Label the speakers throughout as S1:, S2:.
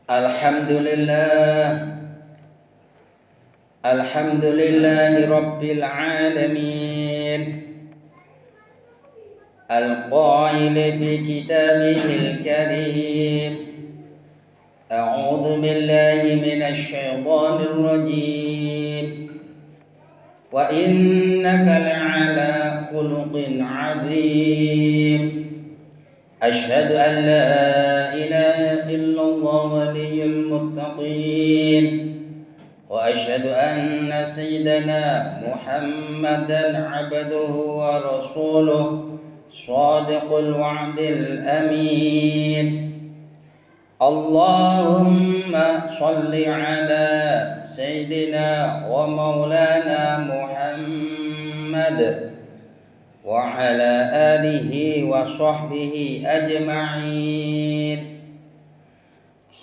S1: Alhamdulillah, alhamdulillahi rabbil alamin. Al-qail fi kitabihil karim. A'udzu billahi minasy syaithanir rajim. Wa innaka la'ala khuluqin 'adzim. Asyhadu an la ilaha illallah waliyyul muttaqin. وأشهد أن سيدنا محمدا عبده ورسوله صادق الوعد الأمين. اللهم صل على سيدنا ومولانا محمد وعلى آله وصحبه أجمعين.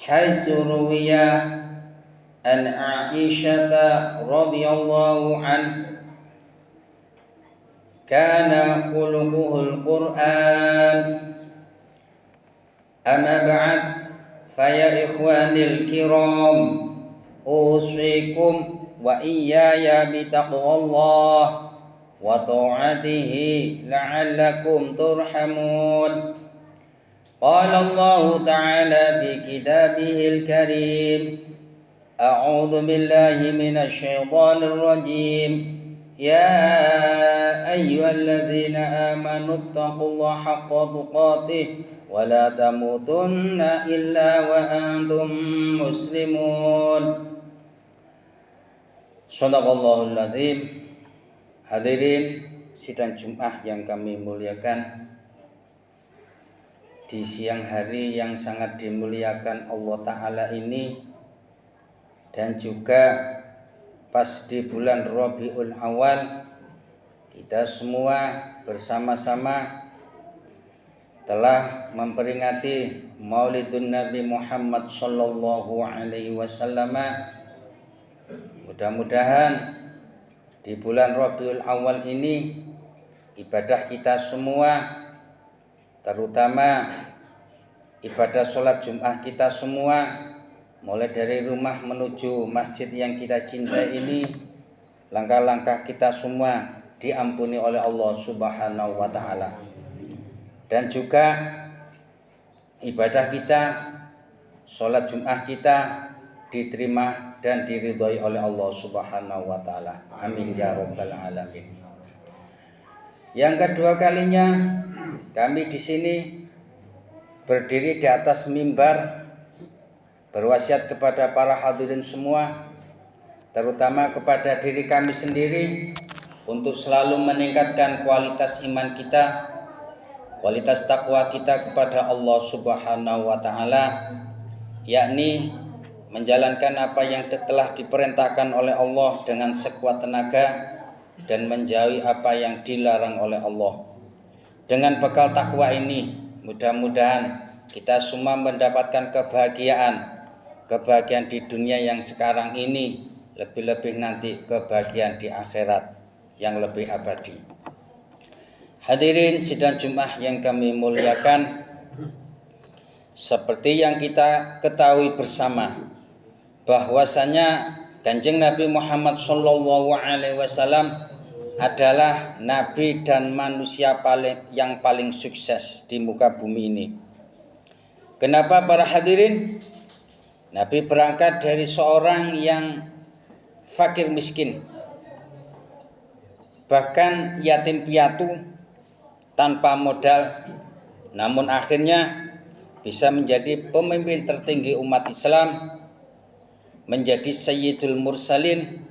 S1: حيث روي عن عائشة رضي الله عنه كان خلقه القرآن. أما بعد فيا إخواني الكرام أوصيكم وإياي بتقوى الله وطاعته لعلكم ترحمون. قال الله تعالى في كتابه الكريم: أعوذ بالله من الشيطان الرجيم. يا أيها الذين آمنوا اتقوا الله حق تقاته ولا تموتن إلا وأنتم مسلمون. Shadaqallahul azim. Hadirin sidang Jumat yang kami muliakan, di siang hari yang sangat dimuliakan Allah Ta'ala ini, dan juga pas di bulan Rabiul Awal, kita semua bersama-sama telah memperingati Maulidun Nabi Muhammad sallallahu alaihi wasallam. Mudah-mudahan di bulan Rabiul Awal ini ibadah kita semua, terutama ibadah sholat Jumat kita semua, mulai dari rumah menuju masjid yang kita cintai ini, langkah-langkah kita semua diampuni oleh Allah Subhanahu wa Ta'ala. Dan juga ibadah kita, sholat Jumat kita diterima dan diridhoi oleh Allah Subhanahu wa Ta'ala. Amin ya rabbal alamin. Yang kedua kalinya kami di sini berdiri di atas mimbar, berwasiat kepada para hadirin semua, terutama kepada diri kami sendiri, untuk selalu meningkatkan kualitas iman kita, kualitas takwa kita kepada Allah Subhanahu wa Ta'ala, yakni menjalankan apa yang telah diperintahkan oleh Allah dengan sekuat tenaga dan menjauhi apa yang dilarang oleh Allah. Dengan bekal takwa ini, mudah-mudahan kita semua mendapatkan kebahagiaan di dunia yang sekarang ini, lebih-lebih nanti kebahagiaan di akhirat yang lebih abadi. Hadirin sidang Jumat yang kami muliakan, seperti yang kita ketahui bersama bahwasanya Kanjeng Nabi Muhammad sallallahu alaihi wasallam adalah nabi dan manusia yang paling sukses di muka bumi ini. Kenapa para hadirin? Nabi berangkat dari seorang yang fakir miskin, bahkan yatim piatu, tanpa modal, namun akhirnya bisa menjadi pemimpin tertinggi umat Islam, menjadi Sayyidul Mursalin,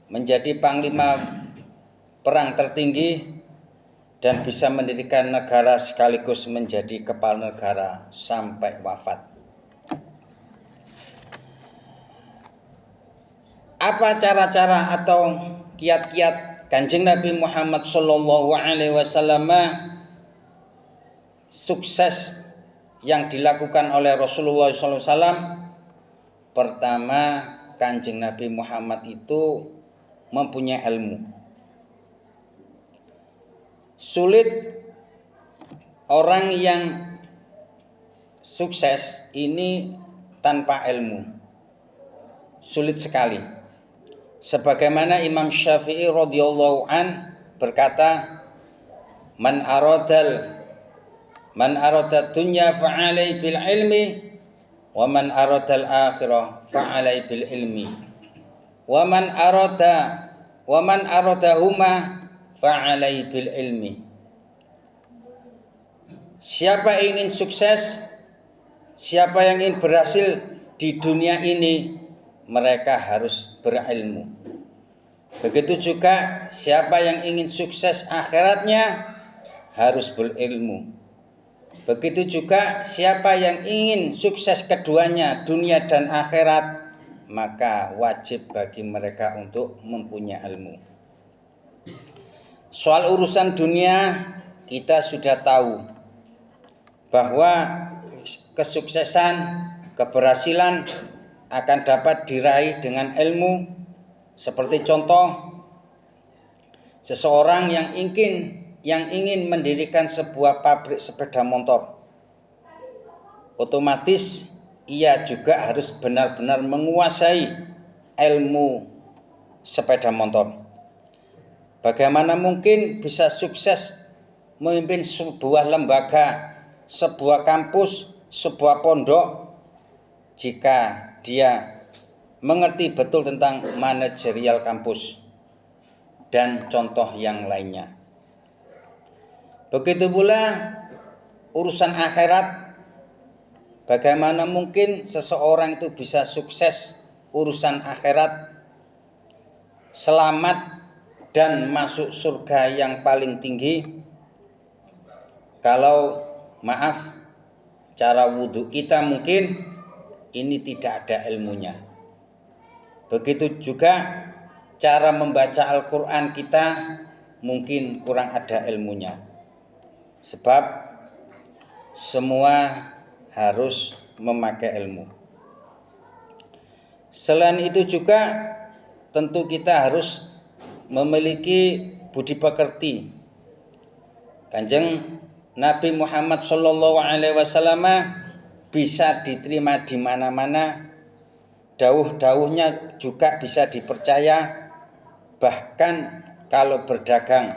S1: menjadi panglima perang tertinggi, dan bisa mendirikan negara sekaligus menjadi kepala negara sampai wafat. Apa cara-cara atau kiat-kiat Kanjeng Nabi Muhammad sallallahu alaihi wasallam sukses yang dilakukan oleh Rasulullah sallallahu alaihi wasallam? Pertama, Kanjeng Nabi Muhammad itu mempunyai ilmu. Sulit orang yang sukses ini tanpa ilmu. Sulit sekali. Sebagaimana Imam Syafi'i radhiyallahu an berkata, Man arada dunya fa'alai bil ilmi wa man aradal akhirah fa'alai bil ilmi wa man aradahuma fa'alai bil ilmi. Siapa ingin sukses, siapa yang ingin berhasil di dunia ini, mereka harus berilmu. Begitu juga siapa yang ingin sukses akhiratnya harus berilmu. Begitu juga siapa yang ingin sukses keduanya, dunia dan akhirat, maka wajib bagi mereka untuk mempunyai ilmu. Soal urusan dunia kita sudah tahu bahwa kesuksesan, keberhasilan akan dapat diraih dengan ilmu. Seperti contoh, seseorang yang ingin mendirikan sebuah pabrik sepeda motor, otomatis ia juga harus benar-benar menguasai ilmu sepeda motor. Bagaimana mungkin bisa sukses memimpin sebuah lembaga, sebuah kampus, sebuah pondok jika dia mengerti betul tentang manajerial kampus dan contoh yang lainnya. Begitu pula urusan akhirat. Bagaimana mungkin seseorang itu bisa sukses urusan akhirat, selamat dan masuk surga yang paling tinggi, kalau cara wudhu kita mungkin ini tidak ada ilmunya. Begitu juga cara membaca Al-Quran kita mungkin kurang ada ilmunya. Sebab semua harus memakai ilmu. Selain itu juga tentu kita harus memiliki budi pekerti. Kanjeng Nabi Muhammad SAW bisa diterima di mana-mana, dawuh-dawuhnya juga bisa dipercaya. Bahkan kalau berdagang,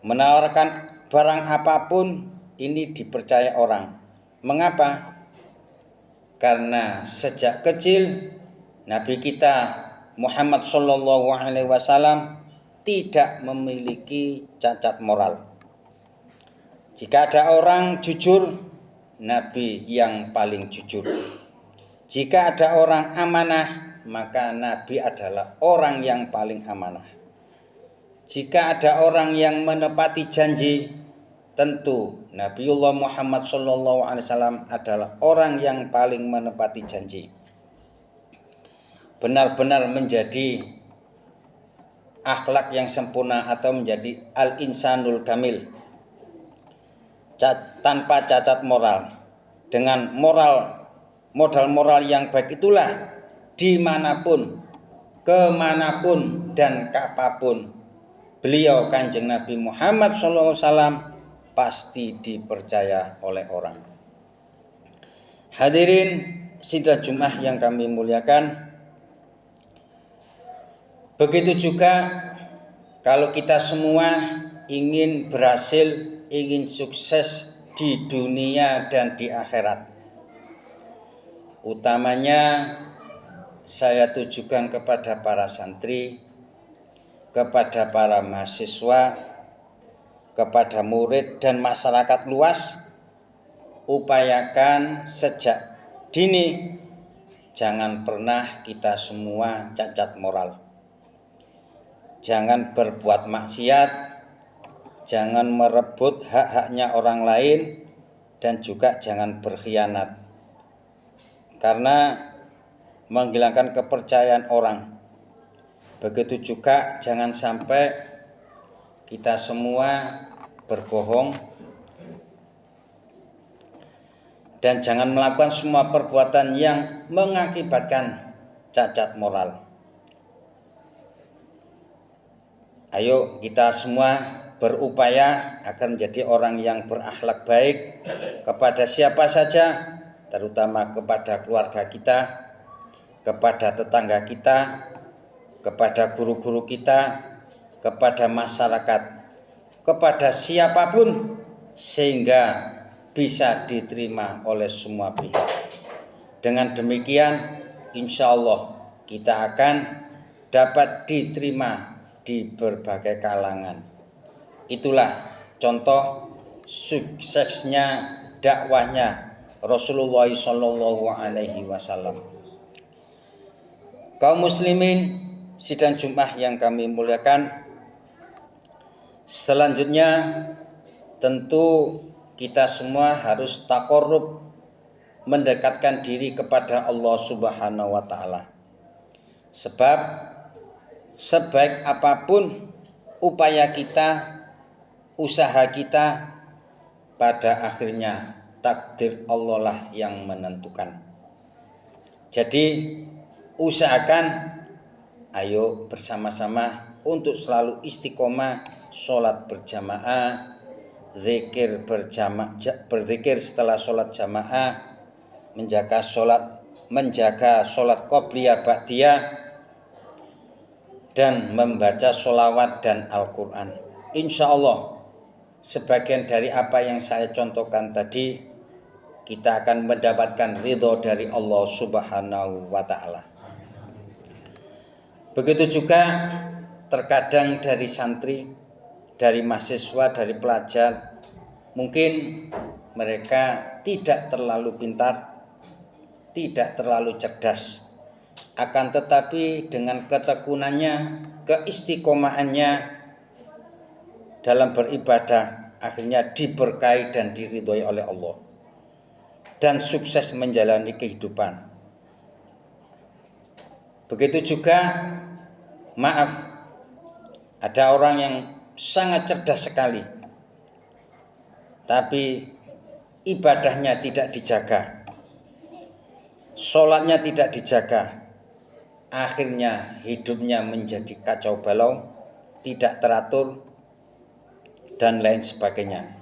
S1: menawarkan barang apapun, ini dipercaya orang. Mengapa? Karena sejak kecil Nabi kita Muhammad SAW tidak memiliki cacat moral. Jika ada orang jujur, Nabi yang paling jujur. Jika ada orang amanah, maka Nabi adalah orang yang paling amanah. Jika ada orang yang menepati janji, tentu Nabiullah Muhammad SAW adalah orang yang paling menepati janji. Benar-benar menjadi akhlak yang sempurna atau menjadi al-insanul kamil, tanpa cacat moral. Dengan modal moral yang baik itulah dimanapun, kemanapun dan kapanpun beliau Kanjeng Nabi Muhammad SAW pasti dipercaya oleh orang. Hadirin sidang Jumat yang kami muliakan, begitu juga kalau kita semua ingin berhasil, ingin sukses di dunia dan di akhirat. Utamanya saya tujukan kepada para santri, kepada para mahasiswa, kepada murid dan masyarakat luas. Upayakan sejak dini, jangan pernah kita semua cacat moral. Jangan berbuat maksiat, jangan merebut hak-haknya orang lain, dan juga jangan berkhianat. Karena menghilangkan kepercayaan orang. Begitu juga jangan sampai kita semua berbohong, dan jangan melakukan semua perbuatan yang mengakibatkan cacat moral. Ayo kita semua berupaya agar menjadi orang yang berakhlak baik kepada siapa saja, terutama kepada keluarga kita, kepada tetangga kita, kepada guru-guru kita, kepada masyarakat, kepada siapapun, sehingga bisa diterima oleh semua pihak. Dengan demikian, insya Allah kita akan dapat diterima di berbagai kalangan. Itulah contoh suksesnya dakwahnya Rasulullah SAW. Kaum muslimin sidang Jumat yang kami muliakan, selanjutnya tentu kita semua harus taqarrub, mendekatkan diri kepada Allah Subhanahu wa taala. Sebab sebaik apapun upaya kita, usaha kita, pada akhirnya takdir Allah lah yang menentukan. Jadi usahakan, ayo bersama-sama untuk selalu istiqomah sholat berjamaah, berzikir setelah sholat jamaah, menjaga sholat qobliyah ba'diyah, dan membaca sholawat dan Al-Quran. Insya Allah sebagian dari apa yang saya contohkan tadi, kita akan mendapatkan ridho dari Allah Subhanahu wa ta'ala. Begitu juga terkadang dari santri, dari mahasiswa, dari pelajar, mungkin mereka tidak terlalu pintar, tidak terlalu cerdas, akan tetapi dengan ketekunannya, keistiqomahannya dalam beribadah, akhirnya diberkahi dan diridhoi oleh Allah dan sukses menjalani kehidupan. Begitu juga, ada orang yang sangat cerdas sekali, tapi ibadahnya tidak dijaga, sholatnya tidak dijaga, akhirnya hidupnya menjadi kacau balau, tidak teratur, dan lain sebagainya.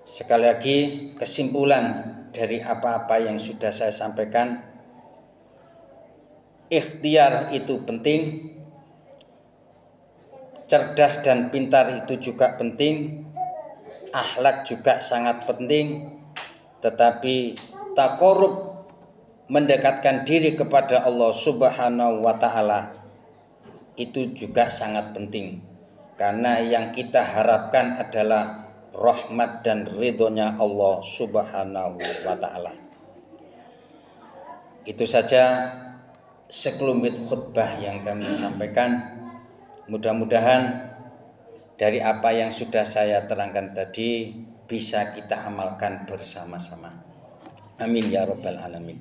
S1: Sekali lagi, kesimpulan dari apa-apa yang sudah saya sampaikan, ikhtiar itu penting, cerdas dan pintar itu juga penting, akhlak juga sangat penting, tetapi taqarrub, mendekatkan diri kepada Allah Subhanahu wa ta'ala, itu juga sangat penting. Karena yang kita harapkan adalah rahmat dan ridhonya Allah Subhanahu wa ta'ala. Itu saja sekelumit khutbah yang kami sampaikan. Mudah-mudahan dari apa yang sudah saya terangkan tadi bisa kita amalkan bersama-sama. Amin ya rabbal alamin.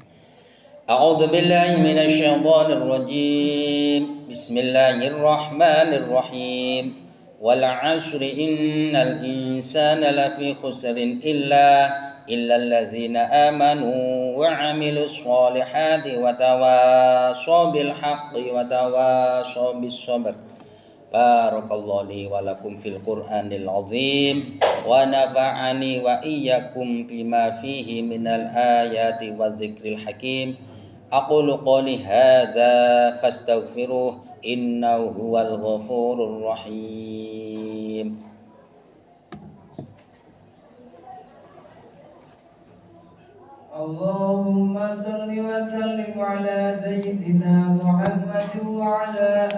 S1: A'udzu billahi minasy syaithanir rajim. Bismillahirrahmanirrahim. Wal 'ashri innal insana lafi khusrin illa allazina amanu wa 'amilus solihati wa tawashaw bil haqqi wa tawashaw bis sabr. Barakallahu li wa lakum fil Qur'anil azim wa nafa'ani wa iyyakum bima fihi minal ayati wa dzikril hakim. Aqulu qawli hadza fastaghfiruh innahu huwal ghafurur rahim.
S2: Allahumma salli wa sallim ala sayyidina Muhammad wa ala